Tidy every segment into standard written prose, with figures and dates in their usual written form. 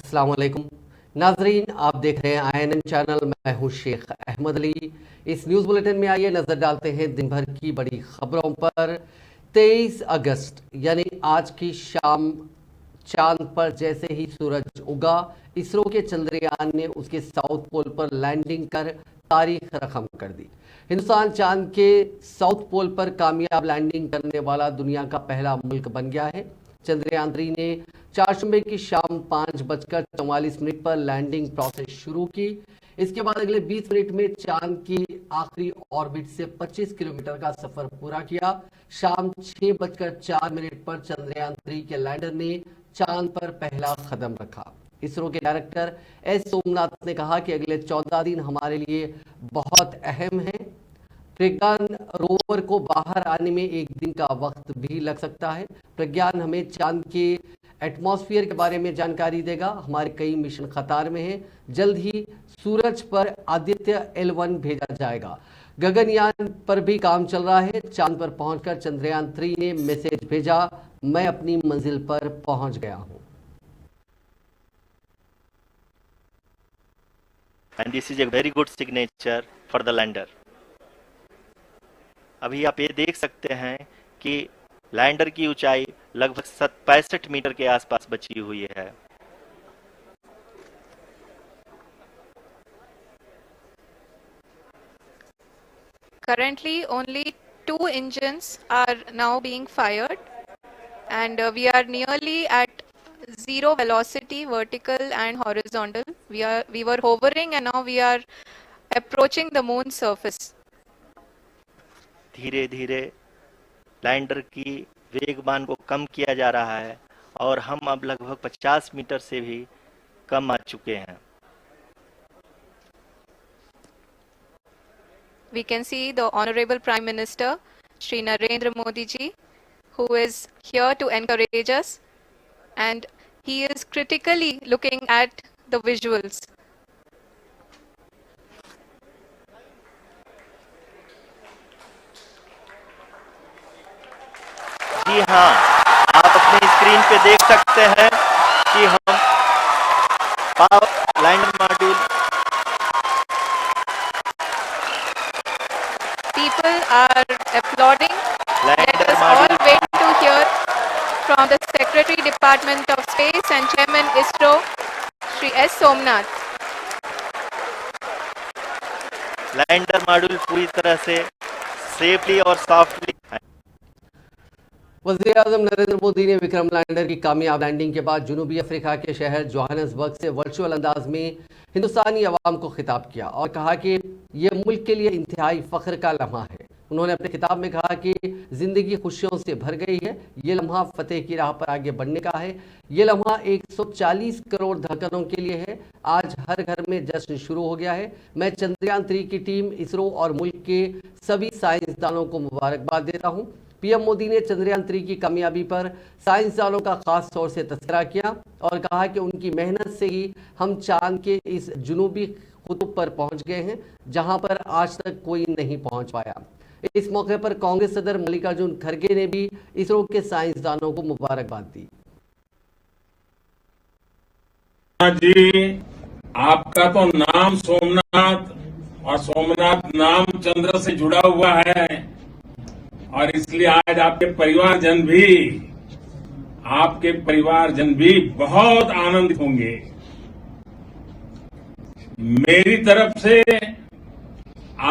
अस्सलाम वालेकुम नाजरीन, आप देख रहे हैं INN चैनल। मैं हूं शेख अहमद अली। इस न्यूज़ बुलेटिन में आइए नज़र डालते हैं दिन भर की बड़ी खबरों पर। 23 अगस्त यानी आज की शाम चांद पर जैसे ही सूरज उगा, इसरो के चंद्रयान ने उसके साउथ पोल पर लैंडिंग कर तारीख रकम कर दी। हिंदुस्तान चांद के साउथ पोल पर कामयाब लैंडिंग करने वाला दुनिया का पहला मुल्क बन गया है। चंद्रयान-3 ने चारशंबे की शाम 5:44 पर लैंडिंग प्रोसेस शुरू की। इसके बाद अगले 20 मिनट में चांद की आखिरी ऑर्बिट से 25 किलोमीटर का सफर पूरा किया। शाम 6:04 पर चंद्रयान-3 के लैंडर ने चांद पर पहला कदम रखा। इसरो के डायरेक्टर एस सोमनाथ ने कहा कि अगले 14 दिन हमारे लिए बहुत अहम है। प्रज्ञान रोवर को बाहर आने में एक दिन का वक्त भी लग सकता है। प्रज्ञान हमें चांद के एटमॉस्फेयर के बारे में जानकारी देगा। हमारे कई मिशन कतार में हैं। जल्द ही सूरज पर आदित्य L1 भेजा जाएगा। गगनयान पर भी काम चल रहा है। चांद पर पहुंचकर चंद्रयान-3 ने मैसेज भेजा, मैं अपनी मंजिल पर पहुंच गया हूं। And this is a very good signature for the lander. अभी आप ये देख सकते हैं कि लैंडर की ऊंचाई लगभग 65 मीटर के आसपास बची हुई है। Currently, only 2 engines are now being fired, and we are nearly at zero velocity, vertical and horizontal. We were hovering, and now we are approaching the moon's surface. धीरे धीरे लैंडर की वेगमान को कम किया जा रहा है और हम अब लगभग 50 मीटर से भी कम आ चुके हैं। We can see the Honorable Prime Minister, Shri Narendra Modi ji, who is here to encourage us, and he is critically looking at the visuals. जी हाँ, आप अपनी स्क्रीन पे देख सकते हैं कि हम power lander module People are applauding. Let lander us all module wait to hear from the Secretary Department of Space and Chairman ISRO, Shri S. Somnath. Lander module पूरी तरह से सेफली और सॉफ्टली। वज़ीर-ए-आज़म नरेंद्र मोदी ने विक्रम लैंडर की कामयाब landing के बाद जनूबी अफ्रीका के शहर जोहान्सबर्ग से वर्चुअल अंदाज में हिंदुस्तानी अवाम को खिताब किया और कहा कि यह मुल्क के लिए इंतहाई फ़ख्र का लम्हा है। उन्होंने अपने खिताब में कहा कि ज़िंदगी खुशियों से भर गई है। ये लम्हा फ़तेह की राह पर आगे बढ़ने का है। ये लम्हा 140 करोड़ धड़कनों के लिए है। आज हर घर में जश्न शुरू हो गया है। मैं चंद्रयान-3 की टीम, इसरो और मुल्क के सभी साइंसदानों को मुबारकबाद देता हूँ। पीएम मोदी ने चंद्रयान-3 की कामयाबी पर साइंसदानों का खास तौर से तज़किरा किया और कहा कि उनकी मेहनत से ही हम चांद के इस जुनूबी कुतुब पर पहुंच गए हैं, जहां पर आज तक कोई नहीं पहुंच पाया। इस मौके पर कांग्रेस सदर मल्लिकार्जुन खड़गे ने भी इसरो के साइंसदानों को मुबारकबाद दी। जी, आपका तो नाम सोमनाथ और सोमनाथ नाम चंद्र से जुड़ा हुआ है और इसलिए आज आपके परिवारजन भी बहुत आनंदित होंगे। मेरी तरफ से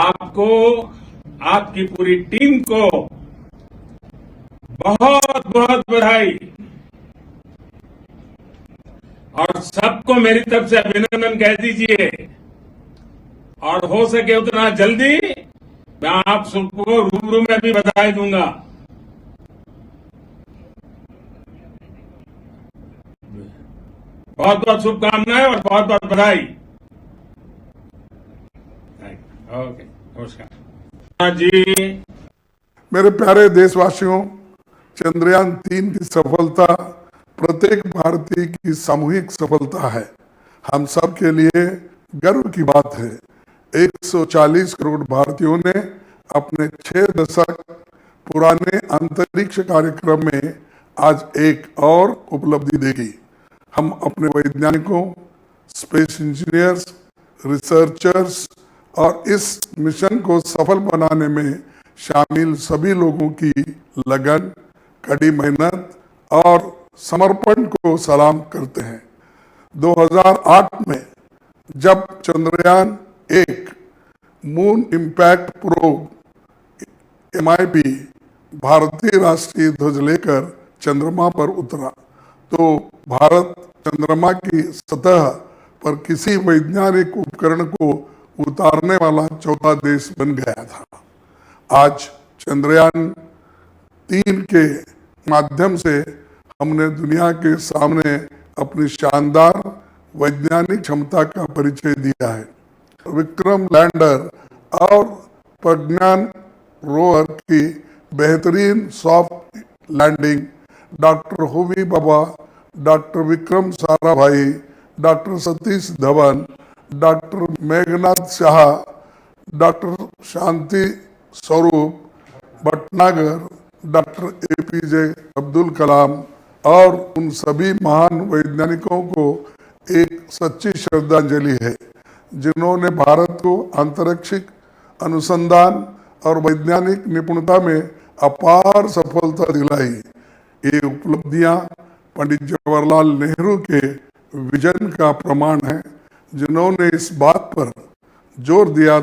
आपको, आपकी पूरी टीम को बहुत बहुत बधाई और सबको मेरी तरफ से अभिनंदन कह दीजिए और हो सके उतना जल्दी मैं आप सबको रूबरू में भी बधाई दूंगा। बहुत बहुत शुभकामनाएं और बहुत बहुत बधाई। ओके, नमस्कार जी। मेरे प्यारे देशवासियों, चंद्रयान-3 की सफलता प्रत्येक भारतीय की सामूहिक सफलता है। हम सब के लिए गर्व की बात है। 140 करोड़ भारतीयों ने अपने 6 दशक पुराने अंतरिक्ष कार्यक्रम में आज एक और उपलब्धि देखी। हम अपने वैज्ञानिकों, स्पेस इंजीनियर्स, रिसर्चर्स और इस मिशन को सफल बनाने में शामिल सभी लोगों की लगन, कड़ी मेहनत और समर्पण को सलाम करते हैं। 2008 में जब Chandrayaan 1 moon impact probe MIP भारतीय राष्ट्रीय ध्वज लेकर चंद्रमा पर उतरा तो भारत चंद्रमा की सतह पर किसी वैज्ञानिक उपकरण को उतारने वाला चौथा देश बन गया था। आज चंद्रयान 3 के माध्यम से हमने दुनिया के सामने अपनी शानदार वैज्ञानिक क्षमता का परिचय दिया है। विक्रम लैंडर और प्रज्ञान रोवर की बेहतरीन soft landing, doctor Homi Bhabha, doctor Vikram Sarabhai, doctor Satish Dhawan, doctor Meghnad Saha, doctor Shanti Swarup Bhatnagar, doctor APJ Abdul Kalam और उन सभी महान वैज्ञानिकों को एक सच्ची श्रद्धांजलि है जिन्होंने भारत को अंतरिक्ष अनुसंधान और वैज्ञानिक निपुणता में अपार सफलता दिलाई। ये उपलब्धियां पंडित जवाहरलाल नेहरू के विजन का प्रमाण है, जिन्होंने इस बात पर जोर दिया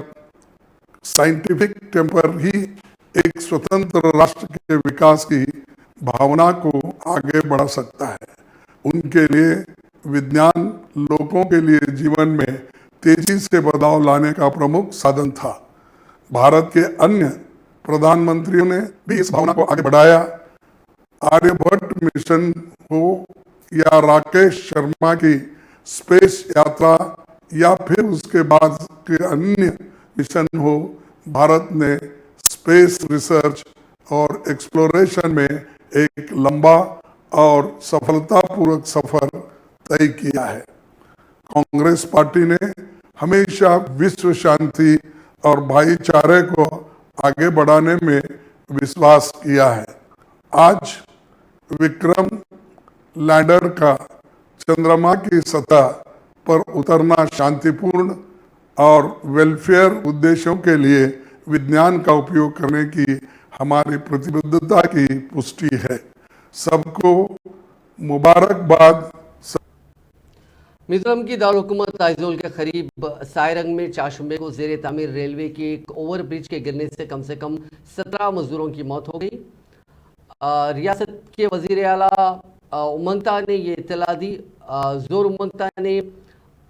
साइंटिफिक टेम्पर ही एक स्वतंत्र राष्ट्र के विकास की भावना को आगे बढ़ा सकता है। उनके लिए विज्ञान लोगों के लिए जीवन में तेजी से बदलाव लाने का प्रमुख साधन था। भारत के अन्य प्रधानमंत्रियों ने भी इस भावना को आगे बढ़ाया। आर्यभट्ट मिशन हो या राकेश शर्मा की स्पेस यात्रा या फिर उसके बाद के अन्य मिशन हो, भारत ने स्पेस रिसर्च और एक्सप्लोरेशन में एक लंबा और सफलतापूर्वक सफर तय किया है। कांग्रेस पार्टी ने हमेशा विश्व शांति और भाईचारे को आगे बढ़ाने में विश्वास किया है। आज विक्रम लैंडर का चंद्रमा की सतह पर उतरना शांतिपूर्ण और वेलफेयर उद्देश्यों के लिए विज्ञान का उपयोग करने की हमारी प्रतिबद्धता की पुष्टि है। सबको मुबारकबाद। मिजोरम की दारुलहुकूमत आइजोल के करीब सायरंग में चाशुमे को जेर तामीर रेलवे के एक ओवरब्रिज के गिरने से कम 17 मजदूरों की मौत हो गई। रियासत के वजीर आला उमंगता ने ये इत्तला दी। जोर उमंगता ने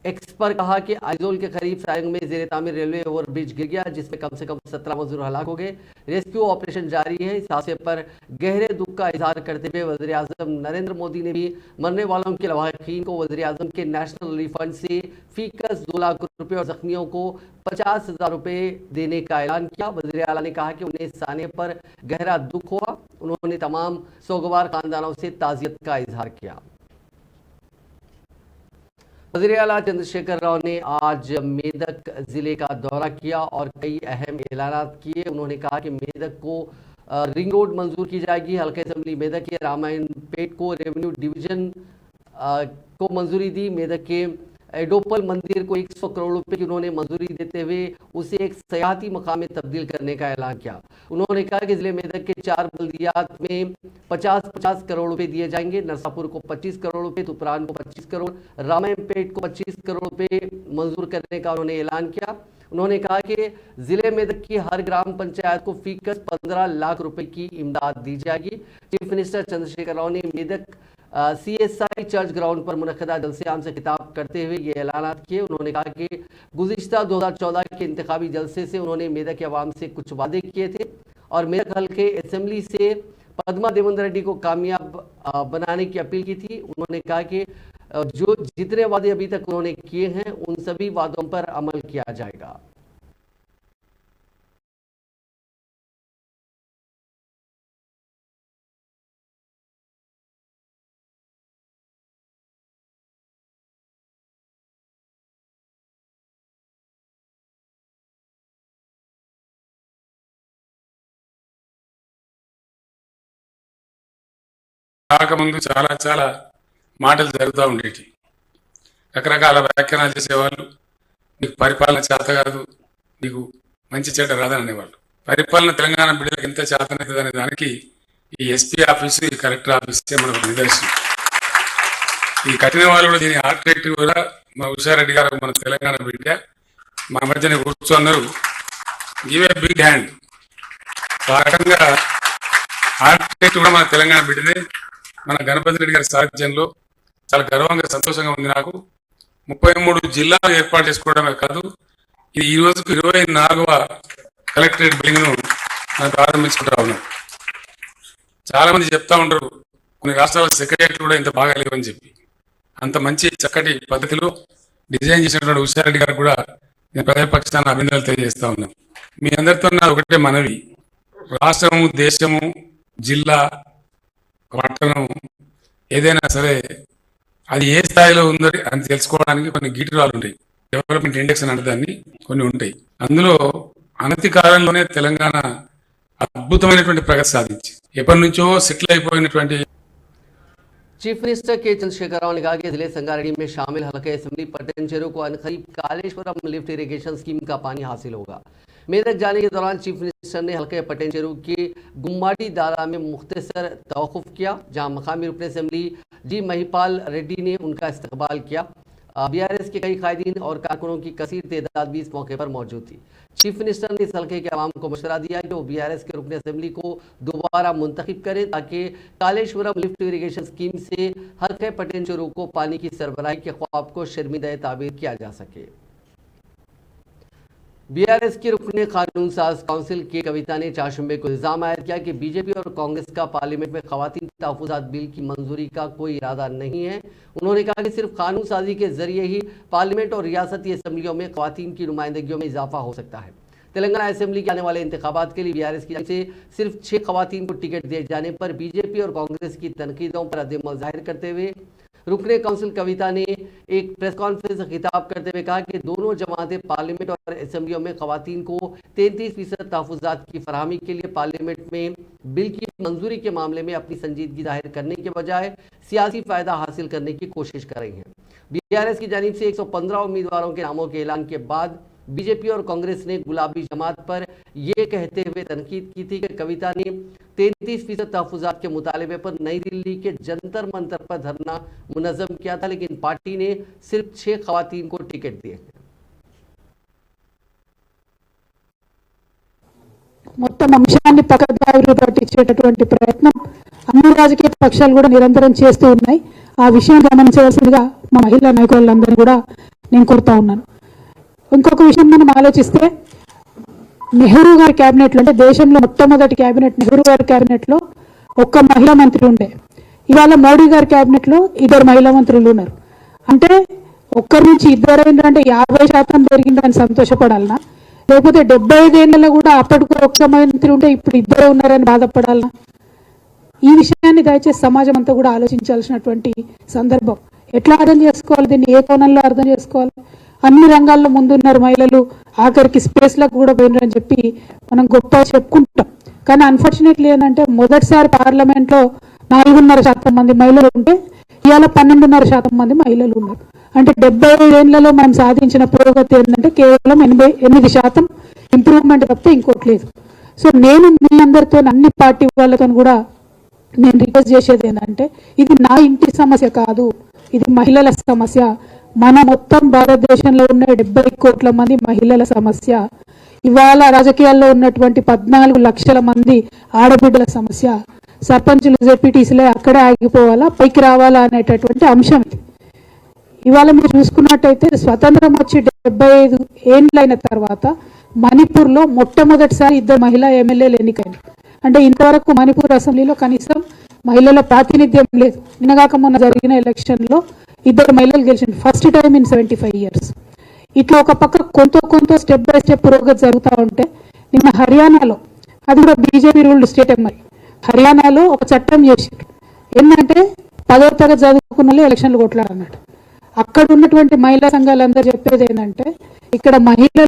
एक्स पर कहा कि आइजोल के करीब सायरंग में जेर तामीर रेलवे ओवरब्रिज गिर गया, जिसमें कम से कम 17 मजदूर हलाक हो गए। रेस्क्यू ऑपरेशन जारी है। इस हादसे पर गहरे दुख का इजहार करते हुए वज़ीर आज़म नरेंद्र मोदी ने भी मरने वालों के लवाहिकीन को वज़ीर आज़म के नेशनल रिलीफ फंड से फीकस 2 लाख रुपये और जख्मियों को 50,000 रुपये देने का ऐलान किया। वज़ीर आला ने कहा कि उन्हें इस साने पर गहरा दुख हुआ। उन्होंने तमाम सोगवार खानदानों से ताज़ियत का इजहार किया। वज़ीर आला चंद्रशेखर राव ने आज मेदक जिले का दौरा किया और कई अहम ऐलानात किए। उन्होंने कहा कि मेदक को रिंग रोड मंजूर की जाएगी। हल्का असेंबली मेदक के रामायण पेट को रेवेन्यू डिवीजन को मंजूरी दी। मेदक के एडोपल मंदिर को 100 करोड़ रुपए की उन्होंने मंजूरी देते हुए उसे एक सयाहती मकाम में तब्दील करने का ऐलान किया। उन्होंने कहा कि जिले मेदक के 4 बल्दियात में 50-50 करोड़ रुपए दिए जाएंगे। नरसापुर को 25 करोड़ रुपए, तुपरान को 25 करोड़, रामायणपेट को 25 करोड़ रुपए मंजूर करने का उन्होंने ऐलान किया। उन्होंने कहा कि जिले मेदक की हर ग्राम पंचायत को फीकस 15 लाख रुपए की इमदाद दी जाएगी। चीफ मिनिस्टर चंद्रशेखर राव ने मेदक CSI चर्च ग्राउंड पर मुनक्कदा जलसे आम से खिताब करते हुए ये ऐलानात किए। उन्होंने कहा कि गुज़िश्ता 2014 के इंतखाबी जलसे से उन्होंने मेदक के अवाम से कुछ वादे किए थे और मेदक हल्के असेंबली से पद्मा देवेंद्र रेड्डी को कामयाब बनाने की अपील की थी। उन्होंने कहा कि जो जितने वादे अभी तक उन्होंने किए हैं उन सभी वादों पर अमल किया जाएगा। రాకముందు చాలా చాలా మాటలు జరుగుతూ ఉండేవి. రకరకాల వ్యాఖ్యానాలు చేసేవాళ్ళు. నీకు పరిపాలన చేత కాదు, నీకు మంచి చెడ్డ రాదని అనేవాళ్ళు. పరిపాలన తెలంగాణ బిడ్డలకు ఎంత చేతనవుతుంది అనే దానికి ఈ ఎస్పీ ఆఫీసు, ఈ కలెక్టర్ ఆఫీసే మనకు నిదర్శనం. ఈ కఠిన వాళ్ళు కూడా దీని ఆర్కిటెక్ట్ కూడా మా ఉషారెడ్డి గారు మన తెలంగాణ బిడ్డ మా మధ్యన కూర్చున్నారు. Give a big hand. ఆ రకంగా ఆర్కిటెక్ట్ కూడా మన తెలంగాణ బిడ్డనే. మన గణపతి రెడ్డి గారి సారథ్యంలో చాలా గర్వంగా సంతోషంగా ఉంది నాకు. 33 జిల్లాలు ఏర్పాటు చేసుకోవడమే కాదు, ఇది ఈ రోజుకు 24వ కలెక్టరేట్ బిల్డింగ్ ను మనం ప్రారంభించుకుంటా ఉన్నాం. చాలా మంది చెప్తా ఉంటారు కొన్ని రాష్ట్రాల సెక్రటరీ కూడా ఇంత బాగా లేవని చెప్పి. అంత మంచి చక్కటి పద్ధతిలో డిజైన్ చేసినటువంటి ఉషారెడ్డి గారు కూడా నేను ప్రజాపక్షాన అభినందనలు తెలియజేస్తా ఉన్నాను. మీ అందరితో నా ఒకటే మనవి, రాష్ట్రము, దేశము, జిల్లా, పట్టణం ఏదైనా సరే అది ఏ స్థాయిలో ఉందో అని తెలుసుకోవడానికి కొన్ని గీటురాలు ఉంటాయి. డెవలప్మెంట్ ఇండెక్స్ అని దాన్ని కొన్ని ఉంటాయి. అందులో అనతి కాలంలోనే తెలంగాణ అద్భుతమైనటువంటి ప్రగతి సాధించి ఎప్పటి నుంచో సెటిల్ అయిపోయినటువంటి चीफ मिनिस्टर के चंद्रशेखर राव ने कहा कि जिले संगारेड्डी में शामिल हल्के असेंबली पट्टन चेरू को अनकरीब कालेश्वरम लिफ्ट इरिगेशन स्कीम का पानी हासिल होगा। मेदक जाने के दौरान चीफ मिनिस्टर ने हल्के पट्टन चेरू के गुम्माडी दारा में मुख्तसर तवक़ुफ़ किया, जहां मकामी रुकन असेंबली जी महिपाल रेड्डी ने उनका इस्तकबाल किया। बीआरएस के कई कायदीन और कारकुनों की कसीर तादाद भी इस मौके पर मौजूद थी। चीफ मिनिस्टर ने इस हल्के के अवाम को मशवरा दिया कि वो बीआरएस के रुकन असेंबली को दोबारा मुंतखब करें ताकि कालेश्वरम लिफ्ट इरिगेशन स्कीम से हल्के पट्टन चेरू को पानी की सरबराही के ख्वाब को शर्मिंदा ताबीर किया जा सके। बीआरएस की रुकन कानून साज काउंसिल के कविता ने चारशंबे को इल्जाम आयद किया कि बीजेपी और कांग्रेस का पार्लियामेंट में खवातीन तहफ़्फ़ुज़ात बिल की मंजूरी का कोई इरादा नहीं है। उन्होंने कहा कि सिर्फ कानून साजी के जरिए ही पार्लियामेंट और रियासती असम्बलियों में खवातीन की नुमाइंदगियों में इजाफा हो सकता है। तेलंगाना असेंबली के आने वाले इंतखाबात के लिए बीआरएस की जानिब से सिर्फ 6 खवातीन को टिकट दिए जाने पर बीजेपी और कांग्रेस की तनकीदों पर रद्द-ए-अमल जाहिर करते हुए रुकने काउंसिल कविता ने एक प्रेस कॉन्फ्रेंस से खिताब करते हुए कहा कि दोनों जमातें पार्लियामेंट और असेंबलियों में खवातीन को 33% तहफ़्फ़ुज़ात की फराहमी के लिए पार्लियामेंट में बिल की मंजूरी के मामले में अपनी संजीदगी जाहिर करने के बजाय सियासी फ़ायदा हासिल करने की कोशिश कर रही हैं। बीआरएस की जानिब से 115 उम्मीदवारों के नामों के ऐलान के बाद बीजेपी और कांग्रेस ने गुलाबी जमात पर यह कहते हुए तनकीद की थी कि कविता ने 33% तहफ़्फ़ुज़ात के मुतालबे पर नई दिल्ली के जंतर मंतर पर धरना मुनज़्ज़म किया था, लेकिन पार्टी ने सिर्फ 6 खवातीन को टिकट दिए। మొత్తం అంశాన్ని పక్కదారి పట్టించేటటువంటి ప్రయత్నం అన్ని రాజకీయ పక్షాలు కూడా నిరంతరం చేస్తూ ఉన్నాయి. ఆ విషయం గమనించవలసిందిగా మా మహిళా నాయకులందరినీ కూడా నేను కోరుతా ఉన్నాను. ఇంకొక విషయం మనం ఆలోచిస్తే నెహ్రూ గారి క్యాబినెట్లో, అంటే దేశంలో మొట్టమొదటి క్యాబినెట్ నెహ్రూ గారి క్యాబినెట్లో ఒక్క మహిళా మంత్రి ఉండే. ఇవాళ మోడీ గారి క్యాబినెట్లో 2 మహిళా మంత్రులు ఉన్నారు. అంటే ఒక్కరి నుంచి 2 ఏంటంటే 50% పెరిగిందని సంతోషపడాలనా, లేకపోతే 75 ఏళ్లలో కూడా అప్పటికి ఒక మంత్రి ఉంటే ఇప్పుడు 2 ఉన్నారని బాధపడాలనా? ఈ విషయాన్ని దయచేసి సమాజం అంతా కూడా ఆలోచించాల్సినటువంటి సందర్భం. ఎట్లా అర్థం చేసుకోవాలి దీన్ని, ఏ కోణంలో అర్థం చేసుకోవాలి? అన్ని రంగాల్లో ముందున్నారు మహిళలు, ఆఖరికి స్పేస్లకు కూడా పోయినారని చెప్పి మనం గొప్ప చెప్పుకుంటాం. కానీ అన్ఫార్చునేట్లీ ఏంటంటే మొదటిసారి పార్లమెంట్లో 4.5% మంది మహిళలు ఉంటే ఇవాళ 12.5% మంది మహిళలు ఉన్నారు. అంటే 75 ఏళ్లలో మనం సాధించిన పురోగతి ఏంటంటే కేవలం 8% ఇంప్రూవ్మెంట్ తప్పితే ఇంకోటి లేదు. సో నేను మీ అందరితో, అన్ని పార్టీ వాళ్ళతో కూడా నేను రిక్వెస్ట్ చేసేది ఏంటంటే ఇది నా ఇంటి సమస్య కాదు, ఇది మహిళల సమస్య. మన మొత్తం భారతదేశంలో ఉన్న 70 కోట్ల మంది మహిళల సమస్య. ఇవాళ రాజకీయాల్లో ఉన్నటువంటి 14 లక్షల మంది ఆడబిడ్డల సమస్య. సర్పంచులు, జెడ్పీటీసీలే అక్కడే ఆగిపోవాలా, పైకి రావాలా అనేటటువంటి అంశం ఇది. ఇవాళ మీరు చూసుకున్నట్టయితే స్వతంత్రం వచ్చి 75 ఏళ్ళైన తర్వాత మణిపూర్లో మొట్టమొదటిసారి 2 మహిళా ఎమ్మెల్యేలు ఎన్నికైనారు. అంటే ఇంతవరకు మణిపూర్ అసెంబ్లీలో కనీసం మహిళల ప్రాతినిధ్యం లేదు. నిన్నగాక మొన్న జరిగిన ఎలక్షన్లో 2 మహిళలు గెలిచింది, ఫస్ట్ టైం ఇన్ 75 years. ఇట్లా ఒక పక్క కొంత స్టెప్ బై స్టెప్ పురోగతి జరుగుతూ ఉంటే నిన్న హర్యానాలో, అది కూడా బీజేపీ రూల్డ్ స్టేట్, మరి హర్యానాలో ఒక చట్టం చేశారు. ఏంటంటే 10వ తరగతి చదువుకున్న ఎలక్షన్లు కొట్లాడన్నట్టు. అక్కడ ఉన్నటువంటి మహిళా సంఘాలందరూ చెప్పేది ఏంటంటే ఇక్కడ మహిళలు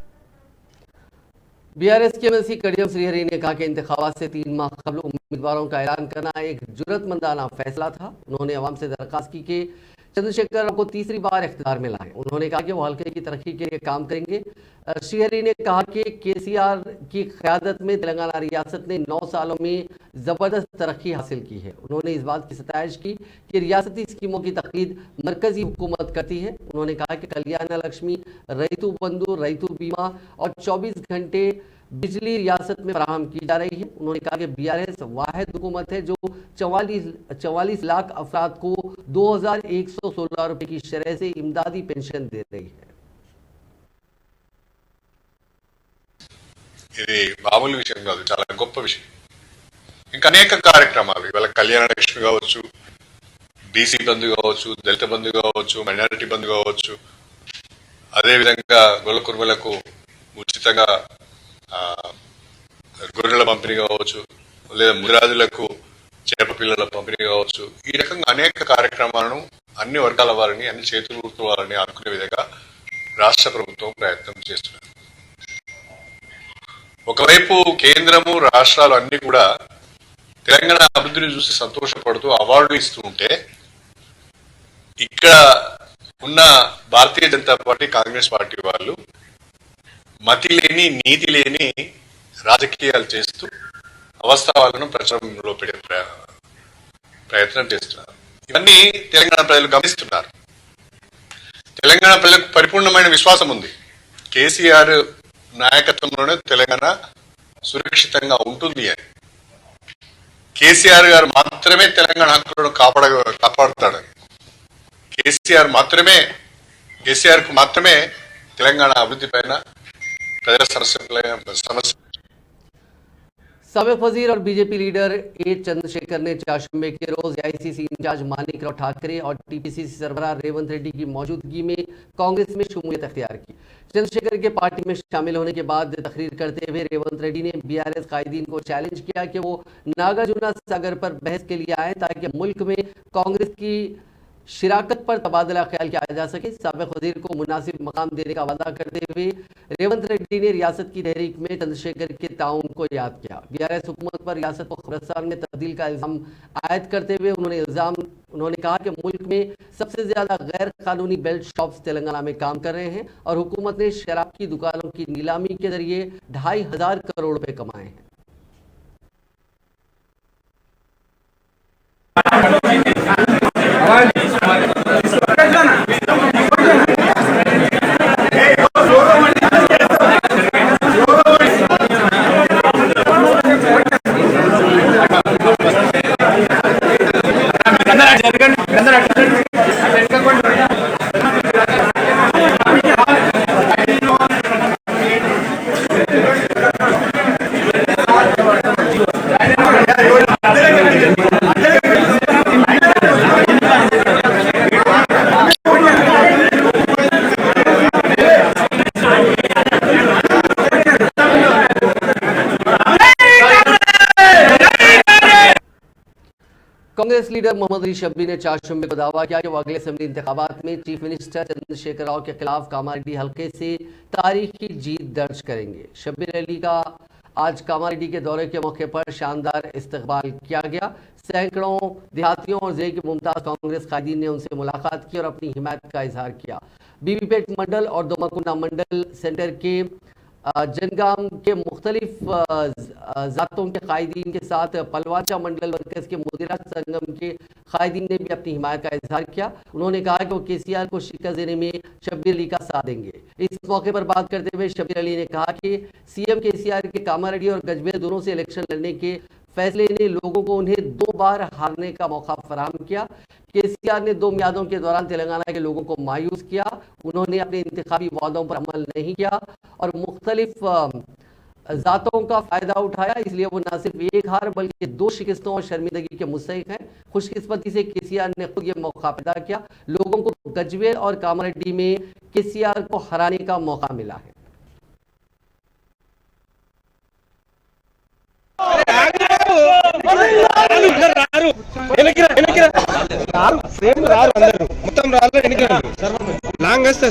बीआरएस के एमएलसी कड़ियम श्रीहरि ने कहा कि इंतखाबात से 3 माह कबल उम्मीदवारों का ऐलान करना एक जुर्रतमंदाना फैसला था। उन्होंने अवाम से दरख्वास्त की कि चंद्रशेखर राव को तीसरी बार इख्तियार में लाएं। उन्होंने कहा कि वो हल्के की तरक्की के लिए काम करेंगे। श्रीहरि ने कहा कि केसीआर की क़यादत में तेलंगाना रियासत ने 9 सालों में ज़बरदस्त तरक्की हासिल की है। उन्होंने इस बात की सताइश की कि रियासती स्कीमों की तकलीद मरकजी हुकूमत करती है। उन्होंने कहा कि कल्याण लक्ष्मी, रैतु बंधु, रैतु बीमा और 24 घंटे बिजली रियासत में फराहम की जा रही है। उन्होंने कहा कि बीआरएस वाहिद हुकूमत है जो 44 लाख अफराद को 2116 रुपए की शरह से इमदादी पेंशन दे रही है। ఇది మామూలు విషయం కాదు, చాలా గొప్ప విషయం. ఇంకా అనేక కార్యక్రమాలు ఇవాళ కళ్యాణ లక్ష్మి కావచ్చు, బీసీ బంధు కావచ్చు, దళిత బంధు కావచ్చు, మైనారిటీ బంధు కావచ్చు, అదేవిధంగా గొల్ల కుర్మలకు ఉచితంగా గొర్రెల పంపిణీ కావచ్చు, లేదా ముదిరాజులకు చేప పిల్లల పంపిణీ కావచ్చు. ఈ రకంగా అనేక కార్యక్రమాలను అన్ని వర్గాల వారిని, అన్ని చేతుల వారిని ఆదుకునే విధంగా రాష్ట్ర ప్రభుత్వం ప్రయత్నం చేస్తున్నారు. ఒకవైపు కేంద్రము, రాష్ట్రాలు అన్ని కూడా తెలంగాణ అభివృద్ధిని చూసి సంతోషపడుతూ అవార్డు ఇస్తూ ఉంటే, ఇక్కడ ఉన్న భారతీయ జనతా పార్టీ, కాంగ్రెస్ పార్టీ వాళ్ళు మతి లేని, నీతి లేని రాజకీయాలు చేస్తూ అవస్థాలను ప్రచారంలో పెట్టే ప్రయత్నం చేస్తున్నారు. ఇవన్నీ తెలంగాణ ప్రజలు గమనిస్తున్నారు. తెలంగాణ ప్రజలకు పరిపూర్ణమైన విశ్వాసం ఉంది. కేసీఆర్ నాయకత్వంలోనే తెలంగాణ సురక్షితంగా ఉంటుంది అని. కేసీఆర్ గారు మాత్రమే తెలంగాణ హక్కులను కాపాడుతాడని, కేసీఆర్ కు మాత్రమే తెలంగాణ అభివృద్ధి పైన, ప్రజల సమస్య. साबिक वजीर और बीजेपी लीडर ए चंद्रशेखर ने चाशुम्बे के रोज एआईसीसी इंचार्ज मानिकराव ठाकरे और टीपीसीसी सरबराह रेवंत रेड्डी की मौजूदगी में कांग्रेस में शमूलियत अख्तियार की। चंद्रशेखर के पार्टी में शामिल होने के बाद तकरीर करते हुए रेवंत रेड्डी ने बीआरएस कायदीन को चैलेंज किया कि वो नागार्जुना सागर पर बहस के लिए आए ताकि मुल्क में कांग्रेस की शिराकत पर तबादला ख्याल किया जा सके। साबिक वजीर को मुनासिब मकाम देने का वादा करते हुए रेवंत रेड्डी ने रियासत की तहरीक में चंद्रशेखर के ताउन को याद किया। बीआरएस हुकूमत पर रियासत को खबरस्तान में तब्दील का इल्जाम आयद करते हुए उन्होंने कहा कि मुल्क में सबसे ज्यादा गैर कानूनी बेल्ट शॉप्स तेलंगाना में काम कर रहे हैं और हुकूमत ने शराब की दुकानों की नीलामी के जरिए 2500 करोड़ रुपए कमाए हैं। कांग्रेस लीडर मोहम्मद अली शब्बी ने चाशुम्बे को दावा किया कि वो अगले असेंबली इंतखाबात में चीफ मिनिस्टर चंद्रशेखर राव के खिलाफ कामारेड्डी हल्के से तारीखी जीत दर्ज करेंगे। शब्बीर अली का आज कामारेड्डी के दौरे के मौके पर शानदार इस्तकबाल किया गया। सैकड़ों देहातियों और जिले के मुमताज कांग्रेस कायदीन ने उनसे मुलाकात की और अपनी हिमायत का इजहार किया। बीबीपेट मंडल और दोमाकुंडा मंडल सेंटर के जनगाम के मुख्तलिफ ज़ातों के कायदीन के साथ पलवाचा मंडल मरकज़ के मुदीरा संगम के कायदीन ने भी अपनी हिमायत का इजहार किया। उन्होंने कहा कि वो केसीआर को शिकस्त देने में शब्बीर अली का साथ देंगे। इस मौके पर बात करते हुए शब्बीर अली ने कहा कि सीएम केसीआर के कामारेड्डी और गजबे दोनों से इलेक्शन लड़ने के फैसले ने लोगों को उन्हें 2 बार हारने का मौका फराहम किया। केसीआर ने 2 मियादों के दौरान तेलंगाना के लोगों को मायूस किया। उन्होंने अपने इंतखाबी वादों पर अमल नहीं किया और मुख्तलिफ ज़ातों का फ़ायदा उठाया। इसलिए वो न सिर्फ एक हार बल्कि 2 शिकस्तों और शर्मिंदगी के मुस्तहिक हैं। खुशकिस्मती से केसीआर ने खुद ये मौका पैदा किया। लोगों को गजवेल और कामारेड्डी में केसीआर को हराने का मौका मिला है। లాంగ్ వస్తే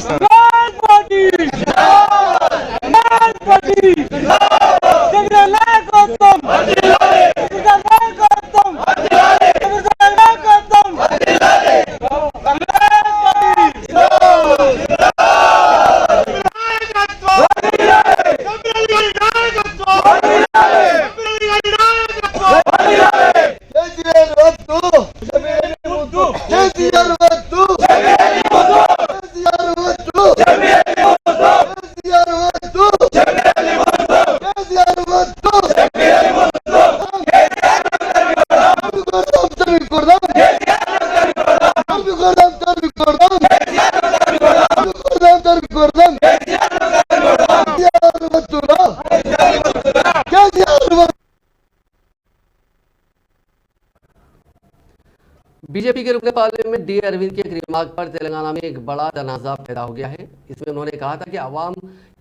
बीजेपी के रुकने पार्लियामेंट में डी अरविंद के एक रिमार्क पर तेलंगाना में एक बड़ा तनाजा पैदा हो गया है। इसमें उन्होंने कहा था कि आवाम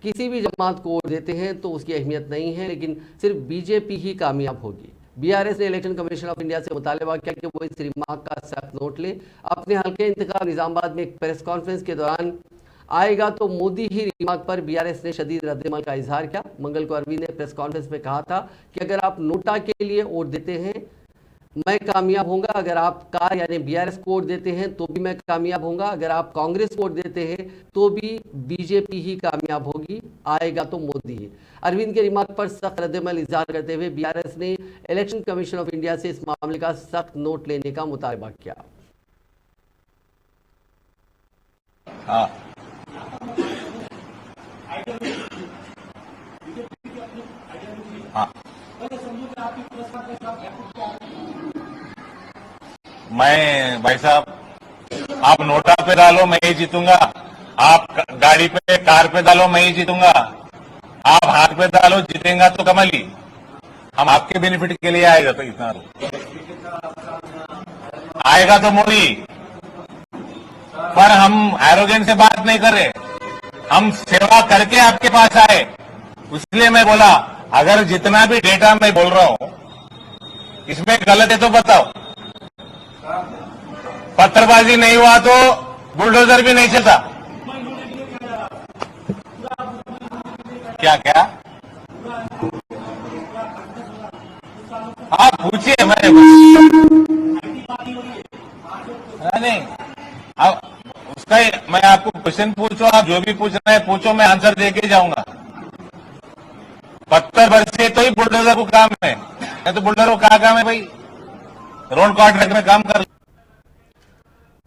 किसी भी जमात को वोट देते हैं तो उसकी अहमियत नहीं है, लेकिन सिर्फ बीजेपी ही कामयाब होगी। बीआरएस ने इलेक्शन कमीशन ऑफ इंडिया से मुतालबा किया कि वो इस रिमार्क का सख्त नोट ले। अपने हल्के इंतखाब निजामाबाद में एक प्रेस कॉन्फ्रेंस के दौरान आएगा तो मोदी ही रिमार्क पर बीआरएस ने शदीद रद्दमल का इजहार किया। मंगल को अरविंद ने प्रेस कॉन्फ्रेंस में कहा था कि अगर आप नोटा के लिए वोट देते हैं मैं कामयाब होऊंगा, अगर आप कार यानी बीआरएस को वोट देते हैं तो भी मैं कामयाब होऊंगा, अगर आप कांग्रेस को वोट देते हैं तो भी बीजेपी ही कामयाब होगी, आएगा तो मोदी ही। अरविंद के रिमार्क पर सख्त रद्दमल इजहार करते हुए बीआरएस ने इलेक्शन कमीशन ऑफ इंडिया से इस मामले का सख्त नोट लेने का मुतालबा किया। मैं भाई साहब, आप नोटा पे डालो मैं ही जीतूंगा, आप गाड़ी पे कार पे डालो मैं ही जीतूंगा, आप हाथ पे डालो जीतेगा तो कमली, हम आपके बेनिफिट के लिए आएगा तो इतना आएगा तो मोदी। पर हम एरोगेंस से बात नहीं कर रहे, हम सेवा करके आपके पास आए। इसलिए मैं बोला अगर जितना भी डेटा मैं बोल रहा हूं इसमें गलत है तो बताओ। पत्थरबाजी नहीं हुआ तो बुलडोजर भी नहीं चलता। क्या क्या आप पूछिए, मैंने नहीं अब उसका मैं आपको क्वेश्चन पूछो, आप जो भी पूछना है पूछो, मैं आंसर देके जाऊंगा। पत्थर बरसे तो ही बुलडोजर को काम है, नहीं तो बुलडोजर को क्या काम है भाई, रोड कॉन्ट्रैक्ट में काम कर।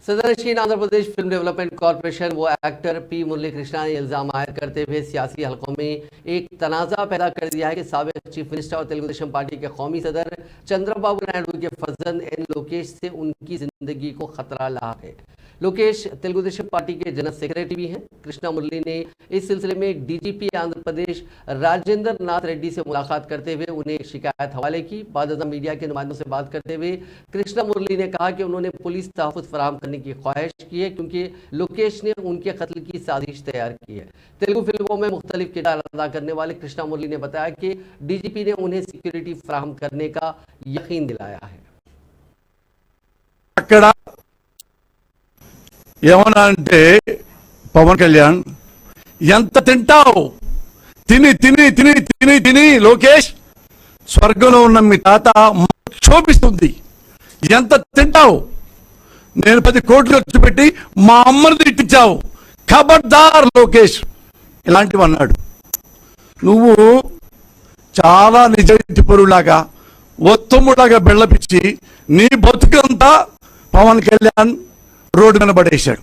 सदरनशीन Andhra Pradesh film development corporation वो एक्टर पी मुरली कृष्णा ने इल्जाम आयद करते हुए सियासी हलकों में एक तनाजा पैदा कर दिया है कि साबिक चीफ मिनिस्टर और तेलुगु देशम पार्टी के कौमी सदर चंद्रबाबू नायडू के फर्जंद एन लोकेश से उनकी जिंदगी को खतरा लाक है। लोकेश तेलुगु देशम पार्टी के जनरल सेक्रेटरी भी हैं। कृष्णा मुरली ने इस सिलसिले में डीजीपी आंध्र प्रदेश राजेंद्र नाथ रेड्डी से मुलाकात करते हुए उन्हें एक शिकायत हवाले की। बाद मीडिया के नुमाइंदों से बात करते हुए कृष्णा मुरली ने कहा कि उन्होंने पुलिस तहफ़्फ़ुज़ फराहम करने की ख्वाहिश की है क्योंकि लोकेश ने उनके कत्ल की साजिश तैयार की है। तेलुगु फिल्मों में मुख्तलिफ किरदार अदा करने वाले कृष्णा मुरली ने बताया कि डीजीपी ने उन्हें सिक्योरिटी फराहम करने का यकीन दिलाया है। ఏమన్నా అంటే పవన్ కళ్యాణ్ ఎంత తింటావు, తిని తిని తిని తిని తిని లోకేష్ స్వర్గంలో ఉన్న మీ తాత క్షోభిస్తుంది, ఎంత తింటావు, నేను 10 కోట్లు ఖర్చు పెట్టి మా అమ్మని తిట్టించావు, ఖబర్దార్ లోకేష్ ఇలాంటివి అన్నాడు. నువ్వు చాలా నిజాయితీ పరులాగా ఒత్తములాగా బెళ్ళపిచ్చి నీ బతుకంతా పవన్ కళ్యాణ్ रोड में बढ़ेशाడు।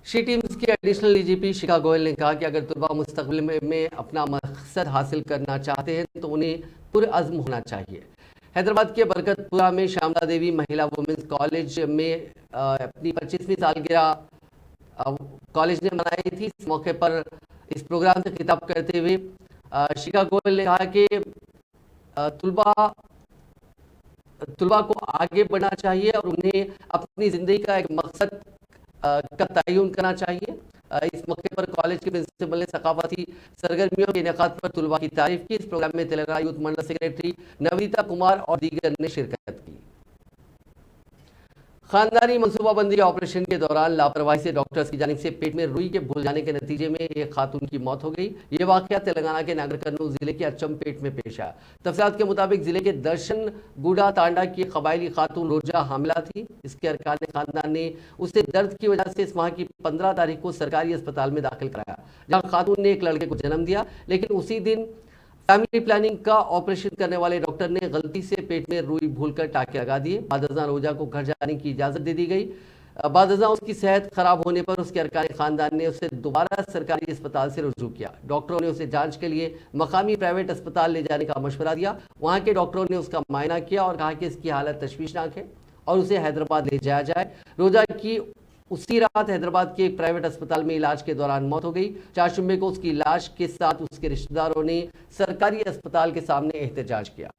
शी टीम्स के एडिशनल डीजीपी शिखा गोयल ने कहा कि अगर तुलबा मुस्तकबिल में अपना मकसद हासिल करना चाहते हैं तो उन्हें पुरअज़्म होना चाहिए। हैदराबाद के बरकतपुरा में श्यामला देवी महिला वुमेंस कॉलेज में अपनी 25वीं सालगिरह कॉलेज ने मनाई थी। इस मौके पर इस प्रोग्राम से खिताब करते हुए शिखा गोयल ने कहा कि तुलबा को आगे बढ़ना चाहिए और उन्हें अपनी ज़िंदगी का एक मकसद का तयन करना चाहिए। इस मौके पर कॉलेज के प्रिंसिपल ने सकाफती सरगर्मियों के इनेकाद पर तुलबा की तारीफ की। इस प्रोग्राम में तेलंगाना यूथ मंडल सेक्रेटरी नवनीता कुमार और दीगर ने शिरकत की। खानदानी मनसूबाबंदी के ऑपरेशन के दौरान लापरवाही से डॉक्टर्स की जानिब से पेट में रुई के भूल जाने के नतीजे में एक खातून की मौत हो गई। ये वाकया तेलंगाना के नागर कर्नूल जिले के अचमपेट में पेश आया। तफसीलात के मुताबिक जिले के दर्शन गुड़ा तांडा की कबायली खातून रोजा हामिला थी। इसके अरकान खानदान ने उसे दर्द की वजह से इस माह की 15 तारीख को सरकारी अस्पताल में दाखिल कराया, जहाँ खातून ने एक लड़के को जन्म दिया। लेकिन उसी दिन फैमिली प्लानिंग का ऑपरेशन करने वाले डॉक्टर ने गलती से पेट में रुई भूलकर टाके लगा दिए। बाद रोजा को घर जाने की इजाज़त दे दी गई। बादजा उसकी सेहत खराब होने पर उसके अरकान खानदान ने उसे दोबारा सरकारी अस्पताल से रुजू किया। डॉक्टरों ने उसे जांच के लिए मकामी प्राइवेट अस्पताल ले जाने का मशवरा दिया। वहां के डॉक्टरों ने उसका मायना किया और कहा कि इसकी हालत तशवीशनाक है और उसे हैदराबाद ले जाया जाए। रोजा की उसी रात हैदराबाद के एक प्राइवेट अस्पताल में इलाज के दौरान मौत हो गई। 4 जुम्मे को उसकी लाश के साथ उसके रिश्तेदारों ने सरकारी अस्पताल के सामने एहतजाज किया।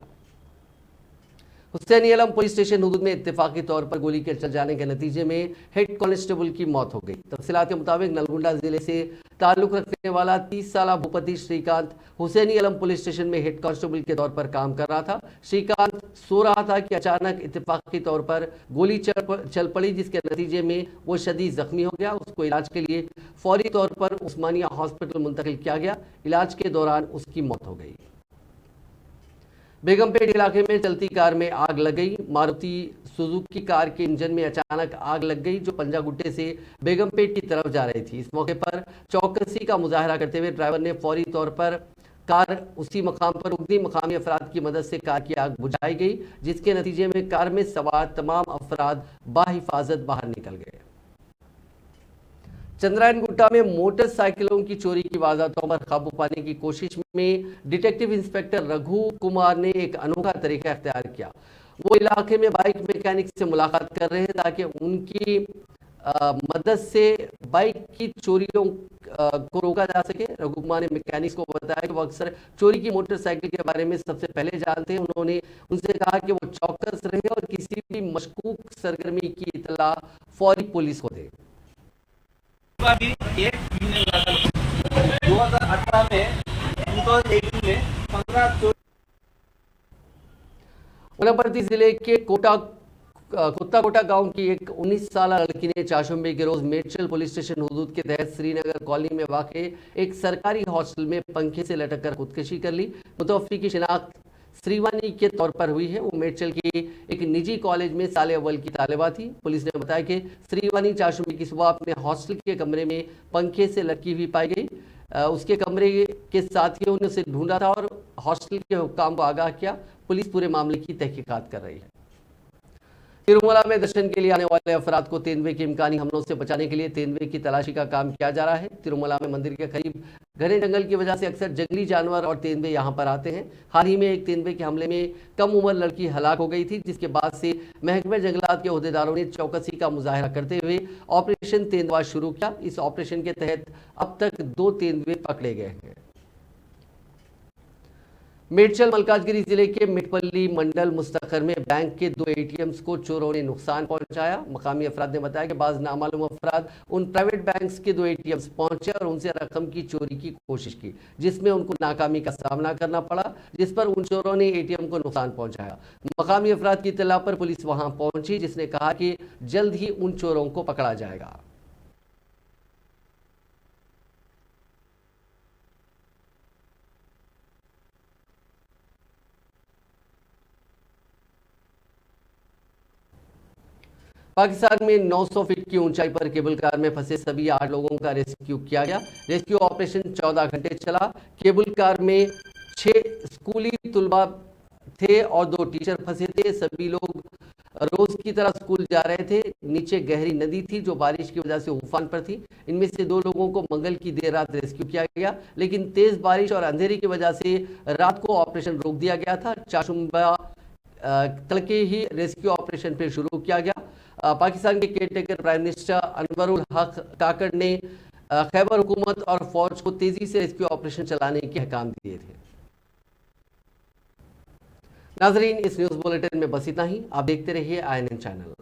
हुसैनी अलम पुलिस स्टेशन हुदूद में इत्तेफाकी तौर पर गोली के चल जाने के नतीजे में हेड कांस्टेबल की मौत हो गई। तफसीलात के मुताबिक नलगुंडा जिले से ताल्लुक रखने वाला 30 साला भूपति श्रीकांत हुसैनी अलम पुलिस स्टेशन में हेड कांस्टेबल के तौर पर काम कर रहा था। श्रीकांत सो रहा था कि अचानक इत्तेफाकी तौर पर गोली चल पड़ी, जिसके नतीजे में वो शदीद जख्मी हो गया। उसको इलाज के लिए फौरी तौर पर उस्मानिया हॉस्पिटल मुंतकिल किया गया। इलाज के दौरान उसकी मौत हो गई। बेगमपेट इलाके में चलती कार में आग लग गई। मारुति सुजुकी कार के इंजन में अचानक आग लग गई जो पंजागुट्टे से बेगमपेट की तरफ जा रही थी। इस मौके पर चौकसी का मुजाहरा करते हुए ड्राइवर ने फौरी तौर पर कार उसी मकाम पर रोक दी। मकामी अफराद की मदद से कार की आग बुझाई गई, जिसके नतीजे में कार में सवार तमाम अफराद बाहिफाजत बाहर निकल गए। चंद्रायन गुट्टा में मोटरसाइकिलों की चोरी की वारदातों पर काबू पाने की कोशिश में डिटेक्टिव इंस्पेक्टर रघु कुमार ने एक अनोखा तरीका अख्तियार किया। वो इलाके में बाइक मैकेनिक से मुलाकात कर रहे हैं ताकि उनकी मदद से बाइक की चोरियों को रोका जा सके। रघु कुमार ने मैकेनिक्स को बताया कि वो अक्सर चोरी की मोटरसाइकिल के बारे में सबसे पहले जानते हैं। उन्होंने उनसे कहा कि वो चौकस रहे और किसी भी मशकूक सरगर्मी की इतला फौरी पुलिस को दे। 2018 में 2018 में 15 उनपरती जिले के कुत्ताकोटा गांव की एक 19 साल लड़की ने चाशुम्बे के रोज मेडचल पुलिस स्टेशन हुदूद के तहत श्रीनगर कॉलोनी में वाक़े एक सरकारी हॉस्टल में पंखे से लटक कर खुदकुशी कर ली। मुतवफ़्फ़ी की शिनाख्त श्रीवानी के तौर पर हुई है। वो मेडचल के एक निजी कॉलेज में साले अव्वल की तालिबा थी। पुलिस ने बताया कि श्रीवानी चाशुम्बे की सुबह अपने हॉस्टल के कमरे में पंखे से लटकी हुई पाई गई। उसके कमरे के साथियों ने उसे ढूंढा था और हॉस्टल के हुक्काम को आगाह किया। पुलिस पूरे मामले की तहकीकात कर रही है। तिरुमला में दर्शन के लिए आने वाले अफराद को तेंदुए के इम्कानी हमलों से बचाने के लिए तेंदुए की तलाशी का काम किया जा रहा है। तिरुमला में मंदिर के करीब घने जंगल की वजह से अक्सर जंगली जानवर और तेंदुए यहां पर आते हैं। हाल ही में एक तेंदुए के हमले में कम उम्र लड़की हलाक हो गई थी, जिसके बाद से महकमे जंगलात के ओहदेदारों ने चौकसी का मुजाहरा करते हुए ऑपरेशन तेंदुआ शुरू किया। इस ऑपरेशन के तहत अब तक 2 तेंदुए पकड़े गए हैं। मेडचल मलकाजगिरी जिले के मिटपल्ली मंडल मुस्तखर में बैंक के 2 एटीएम्स को चोरों ने नुकसान पहुंचाया। मकामी अफराद ने बताया कि बाज नामालूम अफराद उन प्राइवेट बैंक्स के 2 एटीएम्स पहुंचे और उनसे रकम की चोरी की कोशिश की, जिसमें उनको नाकामी का सामना करना पड़ा, जिस पर उन चोरों ने एटीएम को नुकसान पहुंचाया। मकामी अफराद की इत्तला पर पुलिस वहां पहुंची, जिसने कहा कि जल्द ही उन चोरों को पकड़ा जाएगा। पाकिस्तान में 900 फीट की ऊंचाई पर केबल कार में फंसे सभी 8 लोगों का रेस्क्यू किया गया। रेस्क्यू ऑपरेशन 14 घंटे चला। केबल कार में 6 स्कूली तुलबा थे और 2 टीचर फंसे थे। सभी लोग रोज की तरह स्कूल जा रहे थे। नीचे गहरी नदी थी जो बारिश की वजह से उफान पर थी। इनमें से 2 लोगों को मंगल की देर रात रेस्क्यू किया गया, लेकिन तेज बारिश और अंधेरे की वजह से रात को ऑपरेशन रोक दिया गया था। चाशुम्बा तड़के ही रेस्क्यू ऑपरेशन फिर शुरू किया गया। पाकिस्तान के केयरटेकर प्राइम मिनिस्टर अनवरुल हक काकड़ ने खैबर हुकूमत और फौज को तेजी से रेस्क्यू ऑपरेशन चलाने के अहकाम दिए थे। नाजरीन, इस न्यूज बुलेटिन में बस इतना ही। आप देखते रहिए INN चैनल।